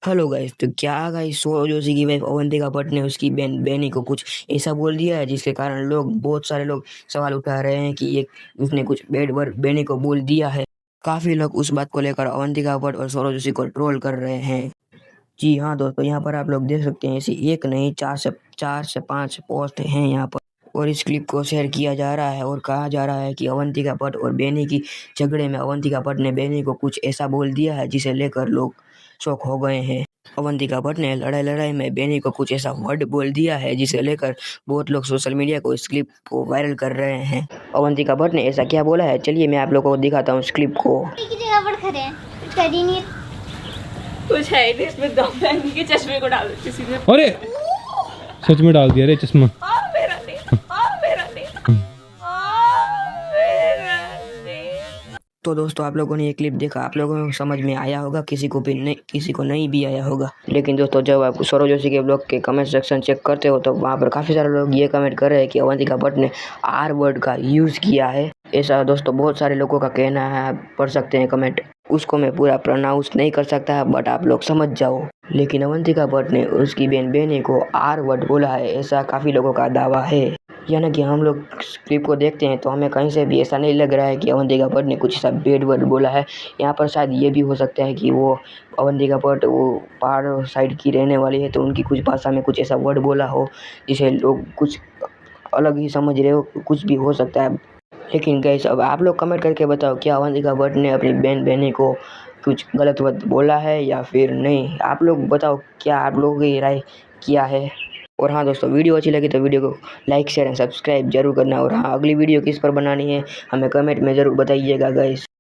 Hello guys. तो क्या guys, Saurav Joshi की वाइफ अवंतिका भट्ट ने उसकी बहन बेनी को कुछ ऐसा बोल दिया है जिसके कारण बहुत सारे लोग सवाल उठा रहे हैं कि ये उसने कुछ बैड वर्ड बेनी को बोल दिया है। काफी लोग उस बात को लेकर अवंतिका भट्ट और सौरव जोशी को ट्रोल कर रहे हैं। जी हाँ दोस्तों, यहाँ पर आप लोग देख सकते हैं, ऐसी एक नहीं चार से पांच पोस्ट हैं यहाँ पर। और इस क्लिप को शेयर किया जा रहा है और कहा जा रहा है कि अवंतिका भट्ट और बेनी की झगड़े में अवंतिका भट्ट ने बेनी को कुछ ऐसा बोल दिया है जिसे लेकर लोग शौक हो गए हैं। अवंतिका भट्ट ने लड़ाई लड़ाई में बेनी को कुछ ऐसा वर्ड बोल दिया है जिसे लेकर बहुत लोग सोशल मीडिया को इस क्लिप को वायरल कर रहे हैं। अवंतिका भट्ट ने ऐसा क्या बोला है, चलिए मैं आप लोगों को दिखाता हूँ इस क्लिप को। की जगह पर खड़े हैं, कर ही नहीं कुछ है ही नहीं इसमें, दम पहन के चश्मे को डाल देती सीधे। अरे सच में डाल दिया रे चश्मा। मेरा नहीं, मेरा नहीं, मेरा नहीं। तो दोस्तों, आप लोगों ने ये क्लिप देखा, आप लोगों को समझ में आया होगा, किसी को नहीं भी आया होगा। लेकिन दोस्तों, जब आप सौरव जोशी के ब्लॉग के कमेंट सेक्शन चेक करते हो तो वहाँ पर काफ़ी सारे लोग ये कमेंट कर रहे हैं कि अवंतिका भट्ट ने आर वर्ड का यूज़ किया है। ऐसा दोस्तों बहुत सारे लोगों का कहना है, आप पढ़ सकते हैं कमेंट। उसको मैं पूरा प्रोनाउंस नहीं कर सकता, बट आप लोग समझ जाओ। लेकिन अवंतिका भट्ट ने उसकी बहन बेनी को आर वर्ड बोला है, ऐसा काफ़ी लोगों का दावा है। यानी कि हम लोग क्लिप को देखते हैं तो हमें कहीं से भी ऐसा नहीं लग रहा है कि अवंतिका भट्ट ने कुछ ऐसा बैड वर्ड बोला है। यहाँ पर शायद ये भी हो सकता है कि वो अवंतिका भट्ट वो पहाड़ साइड की रहने वाली है, तो उनकी कुछ भाषा में कुछ ऐसा वर्ड बोला हो जिसे लोग कुछ अलग ही समझ रहे हो, कुछ भी हो सकता है। लेकिन गाइस, अब आप लोग कमेंट करके बताओ, क्या अवंतिका भट्ट ने अपनी बहन बेनी को कुछ गलत वक्त बोला है या फिर नहीं। आप लोग बताओ, क्या आप लोगों की राय क्या है। और हाँ दोस्तों, वीडियो अच्छी लगी तो वीडियो को लाइक शेयर एंड सब्सक्राइब जरूर करना। और हाँ, अगली वीडियो किस पर बनानी है हमें कमेंट में ज़रूर बताइएगा गाइस।